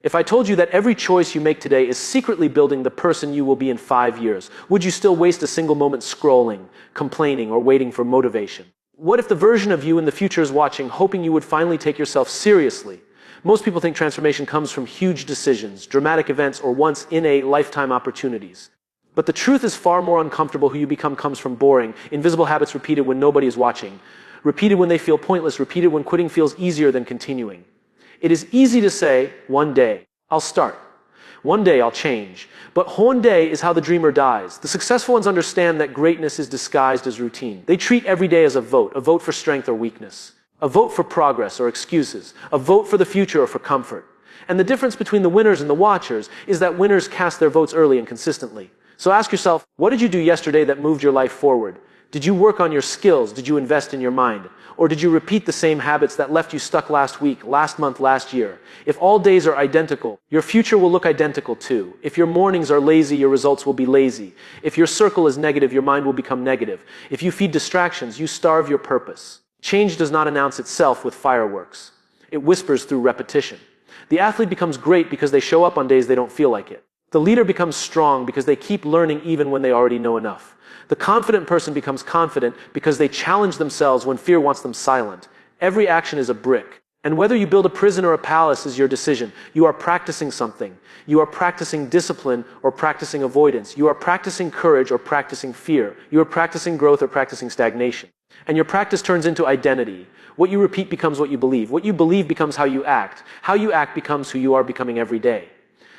If I told you that every choice you make today is secretly building the person you will be in 5 years, would you still waste a single moment scrolling, complaining, or waiting for motivation? What if the version of you in the future is watching, hoping you would finally take yourself seriously? Most people think transformation comes from huge decisions, dramatic events, or once-in-a-lifetime opportunities. But the truth is far more uncomfortable. Who you become comes from boring, invisible habits repeated when nobody is watching, repeated when they feel pointless, repeated when quitting feels easier than continuing. It is easy to say, one day, I'll start. One day I'll change. But one day is how the dreamer dies. The successful ones understand that greatness is disguised as routine. They treat every day as a vote for strength or weakness, a vote for progress or excuses, a vote for the future or for comfort. And the difference between the winners and the watchers is that winners cast their votes early and consistently. So ask yourself, what did you do yesterday that moved your life forward? Did you work on your skills? Did you invest in your mind? Or did you repeat the same habits that left you stuck last week, last month, last year? If all days are identical, your future will look identical too. If your mornings are lazy, your results will be lazy. If your circle is negative, your mind will become negative. If you feed distractions, you starve your purpose. Change does not announce itself with fireworks. It whispers through repetition. The athlete becomes great because they show up on days they don't feel like it. The leader becomes strong because they keep learning even when they already know enough. The confident person becomes confident because they challenge themselves when fear wants them silent. Every action is a brick. And whether you build a prison or a palace is your decision. You are practicing something. You are practicing discipline or practicing avoidance. You are practicing courage or practicing fear. You are practicing growth or practicing stagnation. And your practice turns into identity. What you repeat becomes what you believe. What you believe becomes how you act. How you act becomes who you are becoming every day.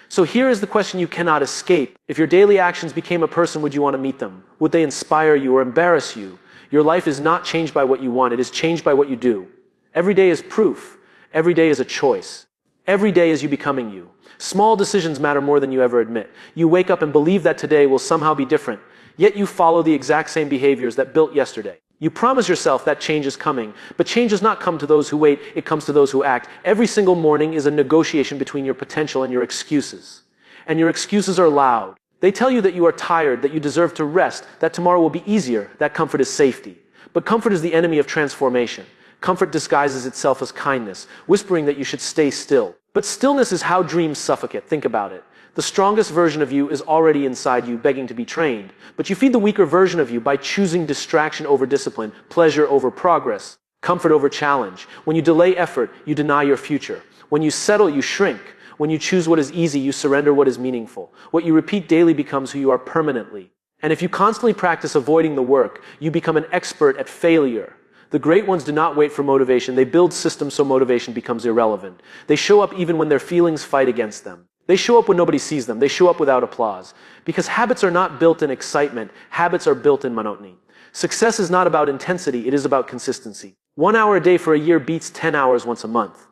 So here is the question you cannot escape. If your daily actions became a person, would you want to meet them? Would they inspire you or embarrass you? Your life is not changed by what you want. It is changed by what you do. Every day is proof. Every day is a choice. Every day is you becoming you. Small decisions matter more than you ever admit. You wake up and believe that today will somehow be different, yet you follow the exact same behaviors that built yesterday. You promise yourself that change is coming, but change does not come to those who wait, it comes to those who act. Every single morning is a negotiation between your potential and your excuses. And your excuses are loud. They tell you that you are tired, that you deserve to rest, that tomorrow will be easier, that comfort is safety. But comfort is the enemy of transformation. Comfort disguises itself as kindness, whispering that you should stay still. But stillness is how dreams suffocate. Think about it. The strongest version of you is already inside you, begging to be trained. But you feed the weaker version of you by choosing distraction over discipline, pleasure over progress, comfort over challenge. When you delay effort, you deny your future. When you settle, you shrink. When you choose what is easy, you surrender what is meaningful. What you repeat daily becomes who you are permanently. And if you constantly practice avoiding the work, you become an expert at failure. The great ones do not wait for motivation. They build systems so motivation becomes irrelevant. They show up even when their feelings fight against them. They show up when nobody sees them. They show up without applause. Because habits are not built in excitement. Habits are built in monotony. Success is not about intensity. It is about consistency. 1 hour a day for a year beats 10 hours once a month.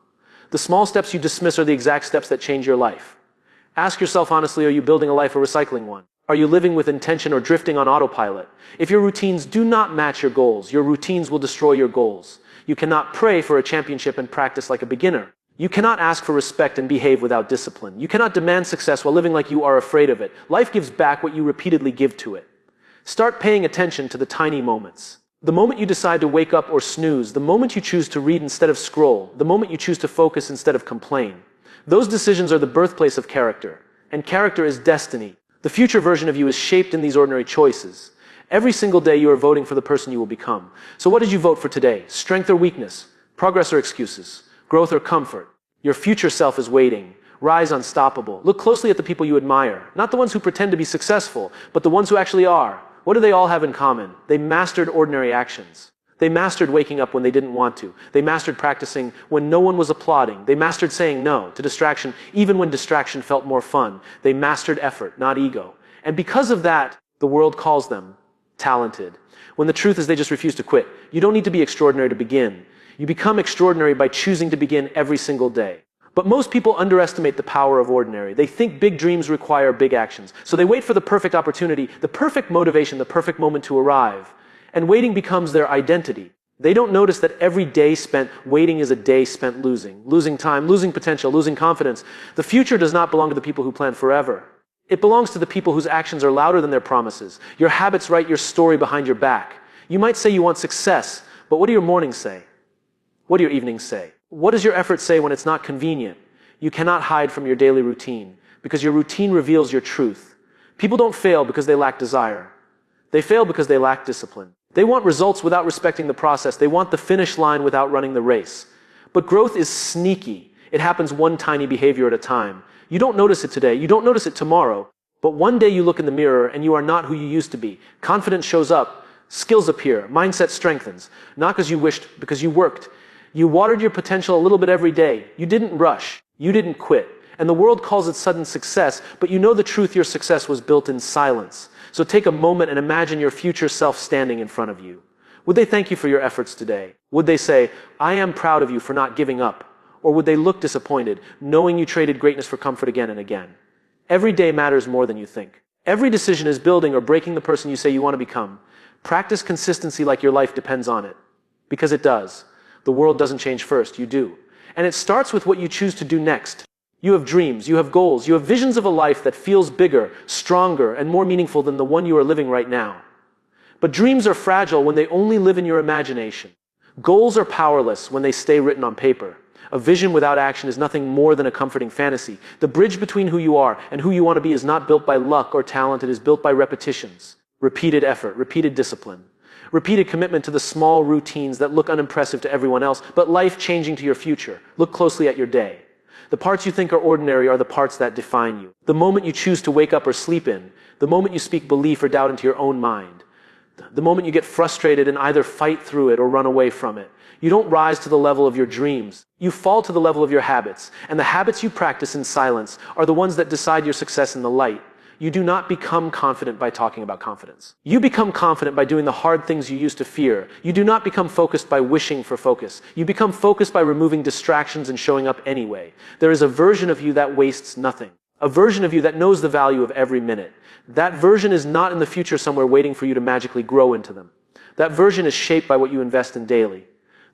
The small steps you dismiss are the exact steps that change your life. Ask yourself honestly, are you building a life or recycling one? Are you living with intention or drifting on autopilot? If your routines do not match your goals, your routines will destroy your goals. You cannot pray for a championship and practice like a beginner. You cannot ask for respect and behave without discipline. You cannot demand success while living like you are afraid of it. Life gives back what you repeatedly give to it. Start paying attention to the tiny moments. The moment you decide to wake up or snooze, the moment you choose to read instead of scroll, the moment you choose to focus instead of complain. Those decisions are the birthplace of character. And character is destiny. The future version of you is shaped in these ordinary choices. Every single day you are voting for the person you will become. So what did you vote for today? Strength or weakness? Progress or excuses? Growth or comfort? Your future self is waiting. Rise unstoppable. Look closely at the people you admire. Not the ones who pretend to be successful, but the ones who actually are. What do they all have in common? They mastered ordinary actions. They mastered waking up when they didn't want to. They mastered practicing when no one was applauding. They mastered saying no to distraction, even when distraction felt more fun. They mastered effort, not ego. And because of that, the world calls them talented. When the truth is they just refuse to quit. You don't need to be extraordinary to begin. You become extraordinary by choosing to begin every single day. But most people underestimate the power of ordinary. They think big dreams require big actions. So they wait for the perfect opportunity, the perfect motivation, the perfect moment to arrive. And waiting becomes their identity. They don't notice that every day spent waiting is a day spent losing. Losing time, losing potential, losing confidence. The future does not belong to the people who plan forever. It belongs to the people whose actions are louder than their promises. Your habits write your story behind your back. You might say you want success, but what do your mornings say? What do your evenings say? What does your effort say when it's not convenient? You cannot hide from your daily routine, because your routine reveals your truth. People don't fail because they lack desire. They fail because they lack discipline. They want results without respecting the process. They want the finish line without running the race. But growth is sneaky. It happens one tiny behavior at a time. You don't notice it today. You don't notice it tomorrow. But one day you look in the mirror and you are not who you used to be. Confidence shows up. Skills appear. Mindset strengthens. Not because you wished, because you worked. You watered your potential a little bit every day. You didn't rush. You didn't quit. And the world calls it sudden success, but you know the truth, your success was built in silence. So take a moment and imagine your future self standing in front of you. Would they thank you for your efforts today? Would they say, I am proud of you for not giving up? Or would they look disappointed, knowing you traded greatness for comfort again and again? Every day matters more than you think. Every decision is building or breaking the person you say you want to become. Practice consistency like your life depends on it. Because it does. The world doesn't change first, you do. And it starts with what you choose to do next. You have dreams, you have goals, you have visions of a life that feels bigger, stronger, and more meaningful than the one you are living right now. But dreams are fragile when they only live in your imagination. Goals are powerless when they stay written on paper. A vision without action is nothing more than a comforting fantasy. The bridge between who you are and who you want to be is not built by luck or talent, it is built by repetitions, repeated effort, repeated discipline, repeated commitment to the small routines that look unimpressive to everyone else, but life-changing to your future. Look closely at your day. The parts you think are ordinary are the parts that define you. The moment you choose to wake up or sleep in, the moment you speak belief or doubt into your own mind, the moment you get frustrated and either fight through it or run away from it. You don't rise to the level of your dreams. You fall to the level of your habits. And the habits you practice in silence are the ones that decide your success in the light. You do not become confident by talking about confidence. You become confident by doing the hard things you used to fear. You do not become focused by wishing for focus. You become focused by removing distractions and showing up anyway. There is a version of you that wastes nothing. A version of you that knows the value of every minute. That version is not in the future somewhere waiting for you to magically grow into them. That version is shaped by what you invest in daily.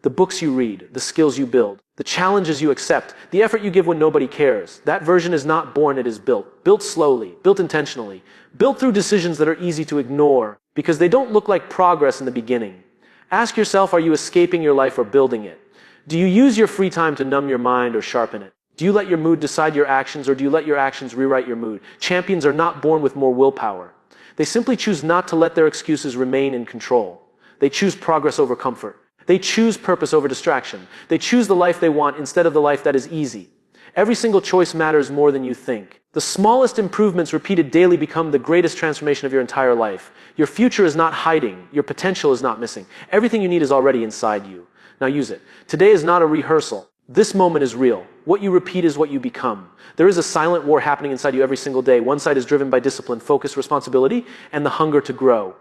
The books you read, the skills you build, the challenges you accept, the effort you give when nobody cares. That version is not born, it is built. Built slowly, built intentionally, built through decisions that are easy to ignore because they don't look like progress in the beginning. Ask yourself, are you escaping your life or building it? Do you use your free time to numb your mind or sharpen it? Do you let your mood decide your actions, or do you let your actions rewrite your mood? Champions are not born with more willpower. They simply choose not to let their excuses remain in control. They choose progress over comfort. They choose purpose over distraction. They choose the life they want instead of the life that is easy. Every single choice matters more than you think. The smallest improvements repeated daily become the greatest transformation of your entire life. Your future is not hiding. Your potential is not missing. Everything you need is already inside you. Now use it. Today is not a rehearsal. This moment is real. What you repeat is what you become. There is a silent war happening inside you every single day. One side is driven by discipline, focus, responsibility, and the hunger to grow.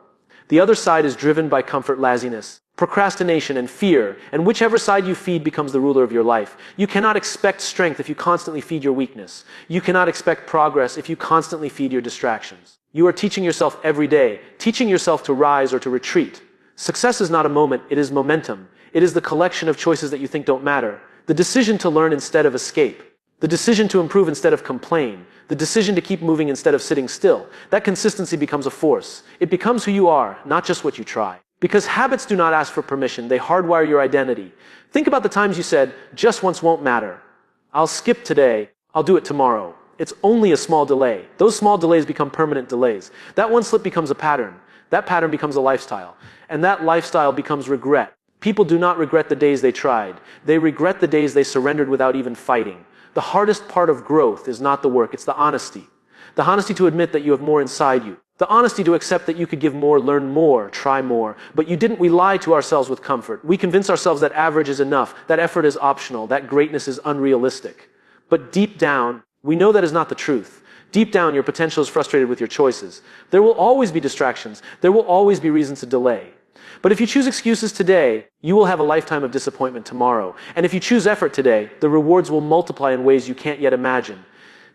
The other side is driven by comfort, laziness, procrastination, and fear, and whichever side you feed becomes the ruler of your life. You cannot expect strength if you constantly feed your weakness. You cannot expect progress if you constantly feed your distractions. You are teaching yourself every day, teaching yourself to rise or to retreat. Success is not a moment, it is momentum. It is the collection of choices that you think don't matter. The decision to learn instead of escape. The decision to improve instead of complain. The decision to keep moving instead of sitting still. That consistency becomes a force. It becomes who you are, not just what you try. Because habits do not ask for permission, they hardwire your identity. Think about the times you said, just once won't matter. I'll skip today, I'll do it tomorrow. It's only a small delay. Those small delays become permanent delays. That one slip becomes a pattern. That pattern becomes a lifestyle. And that lifestyle becomes regret. People do not regret the days they tried. They regret the days they surrendered without even fighting. The hardest part of growth is not the work, it's the honesty. The honesty to admit that you have more inside you. The honesty to accept that you could give more, learn more, try more. But you didn't. We lie to ourselves with comfort. We convince ourselves that average is enough, that effort is optional, that greatness is unrealistic. But deep down, we know that is not the truth. Deep down, your potential is frustrated with your choices. There will always be distractions. There will always be reasons to delay. But if you choose excuses today, you will have a lifetime of disappointment tomorrow. And if you choose effort today, the rewards will multiply in ways you can't yet imagine.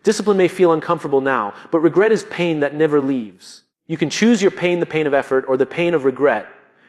Discipline may feel uncomfortable now, but regret is pain that never leaves. You can choose your pain, the pain of effort, or the pain of regret.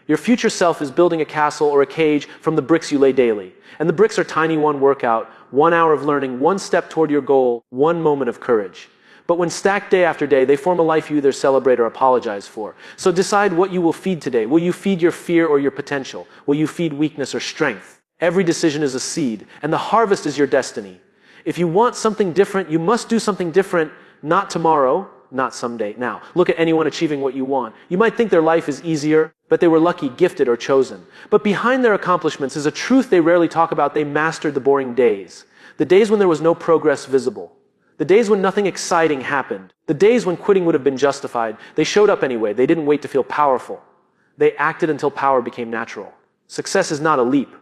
Your future self is building a castle or a cage from the bricks you lay daily. And the bricks are tiny: one workout, 1 hour of learning, one step toward your goal, one moment of courage. But when stacked day after day, they form a life you either celebrate or apologize for. So decide what you will feed today. Will you feed your fear or your potential? Will you feed weakness or strength? Every decision is a seed, and the harvest is your destiny. If you want something different, you must do something different, not tomorrow, not someday. Now, look at anyone achieving what you want. You might think their life is easier, but they were lucky, gifted, or chosen. But behind their accomplishments is a truth they rarely talk about. They mastered the boring days. The days when there was no progress visible. The days when nothing exciting happened. The days when quitting would have been justified. They showed up anyway. They didn't wait to feel powerful. They acted until power became natural. Success is not a leap.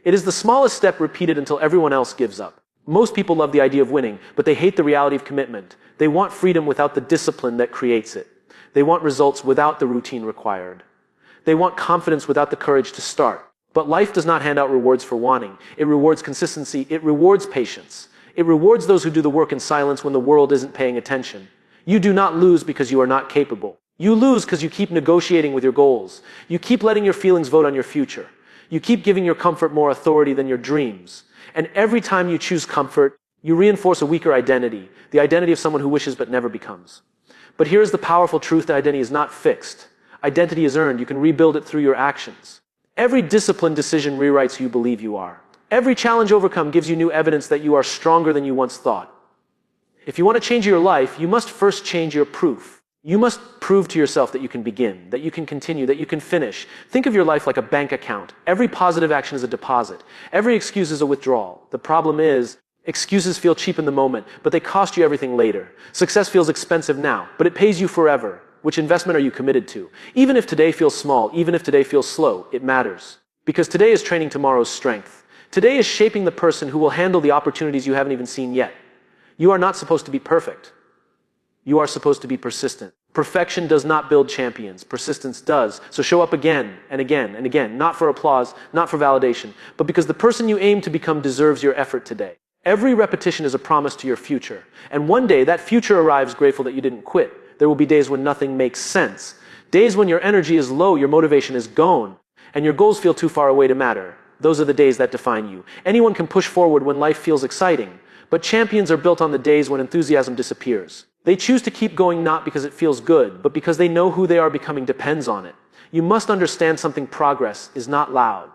It is the smallest step repeated until everyone else gives up. Most people love the idea of winning, but they hate the reality of commitment. They want freedom without the discipline that creates it. They want results without the routine required. They want confidence without the courage to start. But life does not hand out rewards for wanting. It rewards consistency. It rewards patience. It rewards those who do the work in silence when the world isn't paying attention. You do not lose because you are not capable. You lose because you keep negotiating with your goals. You keep letting your feelings vote on your future. You keep giving your comfort more authority than your dreams. And every time you choose comfort, you reinforce a weaker identity, the identity of someone who wishes but never becomes. But here's the powerful truth that identity is not fixed. Identity is earned. You can rebuild it through your actions. Every disciplined decision rewrites who you believe you are. Every challenge overcome gives you new evidence that you are stronger than you once thought. If you want to change your life, you must first change your proof. You must prove to yourself that you can begin, that you can continue, that you can finish. Think of your life like a bank account. Every positive action is a deposit. Every excuse is a withdrawal. The problem is, excuses feel cheap in the moment, but they cost you everything later. Success feels expensive now, but it pays you forever. Which investment are you committed to? Even if today feels small, even if today feels slow, it matters. Because today is training tomorrow's strength. Today is shaping the person who will handle the opportunities you haven't even seen yet. You are not supposed to be perfect. You are supposed to be persistent. Perfection does not build champions. Persistence does. So show up again and again and again, not for applause, not for validation, but because the person you aim to become deserves your effort today. Every repetition is a promise to your future. And one day, that future arrives grateful that you didn't quit. There will be days when nothing makes sense. Days when your energy is low, your motivation is gone, and your goals feel too far away to matter. Those are the days that define you. Anyone can push forward when life feels exciting, but champions are built on the days when enthusiasm disappears. They choose to keep going not because it feels good, but because they know who they are becoming depends on it. You must understand something: progress is not loud.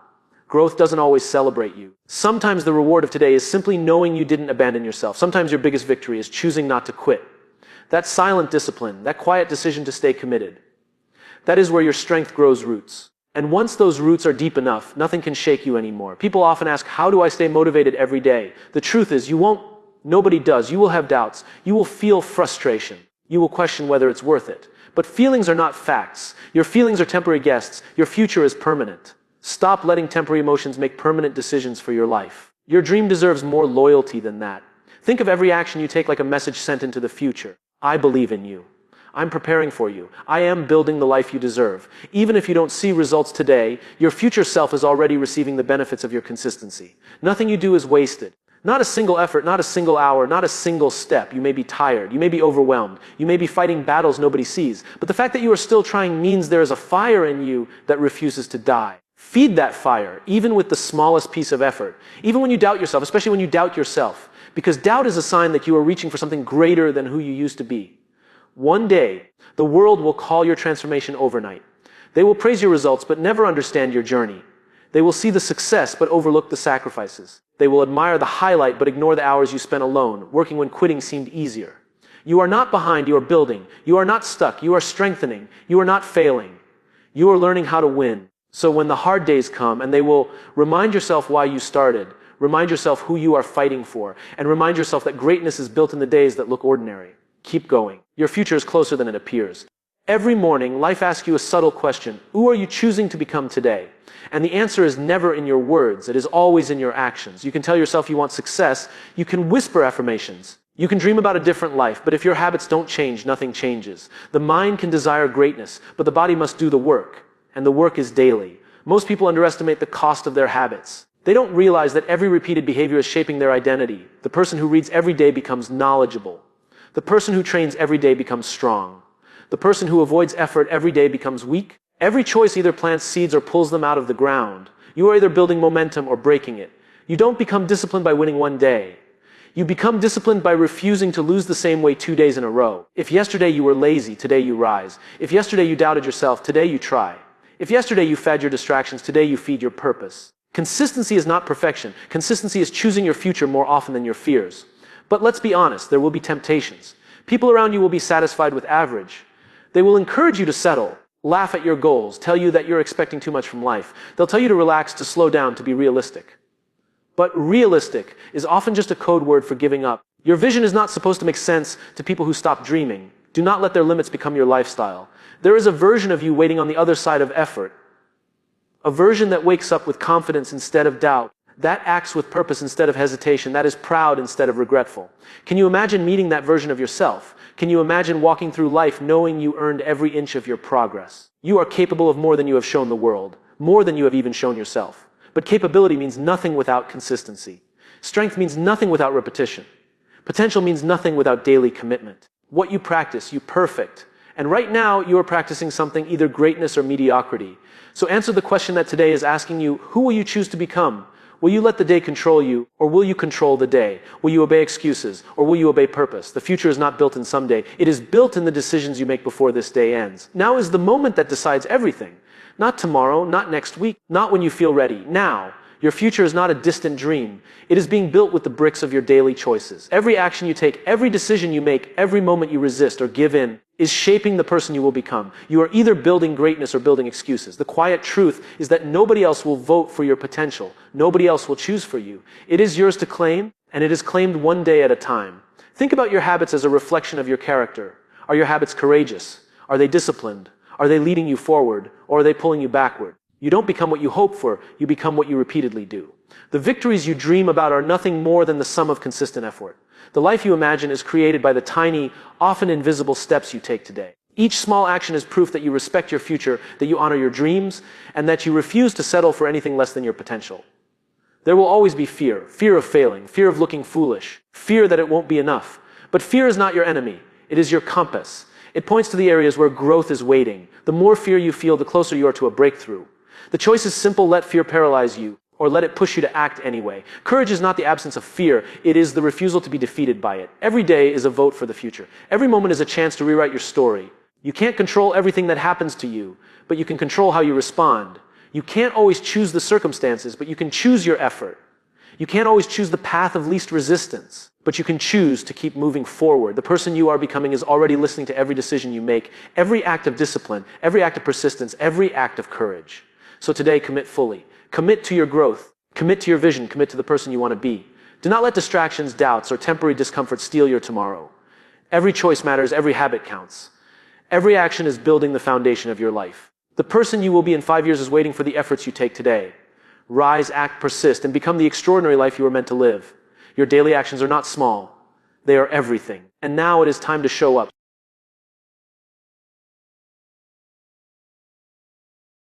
Growth doesn't always celebrate you. Sometimes the reward of today is simply knowing you didn't abandon yourself. Sometimes your biggest victory is choosing not to quit. That silent discipline, that quiet decision to stay committed, that is where your strength grows roots. And once those roots are deep enough, nothing can shake you anymore. People often ask, how do I stay motivated every day? The truth is, you won't. Nobody does. You will have doubts. You will feel frustration. You will question whether it's worth it. But feelings are not facts. Your feelings are temporary guests. Your future is permanent. Stop letting temporary emotions make permanent decisions for your life. Your dream deserves more loyalty than that. Think of every action you take like a message sent into the future. I believe in you. I'm preparing for you. I am building the life you deserve. Even if you don't see results today, your future self is already receiving the benefits of your consistency. Nothing you do is wasted. Not a single effort, not a single hour, not a single step. You may be tired. You may be overwhelmed. You may be fighting battles nobody sees. But the fact that you are still trying means there is a fire in you that refuses to die. Feed that fire, even with the smallest piece of effort. Even when you doubt yourself, especially when you doubt yourself. Because doubt is a sign that you are reaching for something greater than who you used to be. One day, the world will call your transformation overnight. They will praise your results, but never understand your journey. They will see the success, but overlook the sacrifices. They will admire the highlight, but ignore the hours you spent alone, working when quitting seemed easier. You are not behind, you are building. You are not stuck, you are strengthening. You are not failing. You are learning how to win. So when the hard days come, and they will, remind yourself why you started. Remind yourself who you are fighting for. And remind yourself that greatness is built in the days that look ordinary. Keep going. Your future is closer than it appears. Every morning, life asks you a subtle question. Who are you choosing to become today? And the answer is never in your words. It is always in your actions. You can tell yourself you want success. You can whisper affirmations. You can dream about a different life. But if your habits don't change, nothing changes. The mind can desire greatness, but the body must do the work. And the work is daily. Most people underestimate the cost of their habits. They don't realize that every repeated behavior is shaping their identity. The person who reads every day becomes knowledgeable. The person who trains every day becomes strong. The person who avoids effort every day becomes weak. Every choice either plants seeds or pulls them out of the ground. You are either building momentum or breaking it. You don't become disciplined by winning one day. You become disciplined by refusing to lose the same way 2 days in a row. If yesterday you were lazy, today you rise. If yesterday you doubted yourself, today you try. If yesterday you fed your distractions, today you feed your purpose. Consistency is not perfection. Consistency is choosing your future more often than your fears. But let's be honest, there will be temptations. People around you will be satisfied with average. They will encourage you to settle, laugh at your goals, tell you that you're expecting too much from life. They'll tell you to relax, to slow down, to be realistic. But realistic is often just a code word for giving up. Your vision is not supposed to make sense to people who stop dreaming. Do not let their limits become your lifestyle. There is a version of you waiting on the other side of effort. A version that wakes up with confidence instead of doubt. That acts with purpose instead of hesitation. That is proud instead of regretful. Can you imagine meeting that version of yourself? Can you imagine walking through life knowing you earned every inch of your progress? You are capable of more than you have shown the world, more than you have even shown yourself. But capability means nothing without consistency. Strength means nothing without repetition. Potential means nothing without daily commitment. What you practice, you perfect. And right now, you are practicing something, either greatness or mediocrity. So answer the question that today is asking you, who will you choose to become? Will you let the day control you, or will you control the day? Will you obey excuses, or will you obey purpose? The future is not built in someday. It is built in the decisions you make before this day ends. Now is the moment that decides everything. Not tomorrow, not next week, not when you feel ready. Now. Your future is not a distant dream. It is being built with the bricks of your daily choices. Every action you take, every decision you make, every moment you resist or give in is shaping the person you will become. You are either building greatness or building excuses. The quiet truth is that nobody else will vote for your potential. Nobody else will choose for you. It is yours to claim, and it is claimed one day at a time. Think about your habits as a reflection of your character. Are your habits courageous? Are they disciplined? Are they leading you forward, or are they pulling you backward? You don't become what you hope for, you become what you repeatedly do. The victories you dream about are nothing more than the sum of consistent effort. The life you imagine is created by the tiny, often invisible steps you take today. Each small action is proof that you respect your future, that you honor your dreams, and that you refuse to settle for anything less than your potential. There will always be fear of failing, fear of looking foolish, fear that it won't be enough. But fear is not your enemy, it is your compass. It points to the areas where growth is waiting. The more fear you feel, the closer you are to a breakthrough. The choice is simple: let fear paralyze you, or let it push you to act anyway. Courage is not the absence of fear, it is the refusal to be defeated by it. Every day is a vote for the future. Every moment is a chance to rewrite your story. You can't control everything that happens to you, but you can control how you respond. You can't always choose the circumstances, but you can choose your effort. You can't always choose the path of least resistance, but you can choose to keep moving forward. The person you are becoming is already listening to every decision you make, every act of discipline, every act of persistence, every act of courage. So today, commit fully. Commit to your growth. Commit to your vision. Commit to the person you want to be. Do not let distractions, doubts, or temporary discomfort steal your tomorrow. Every choice matters. Every habit counts. Every action is building the foundation of your life. The person you will be in 5 years is waiting for the efforts you take today. Rise, act, persist, and become the extraordinary life you were meant to live. Your daily actions are not small. They are everything. And now it is time to show up.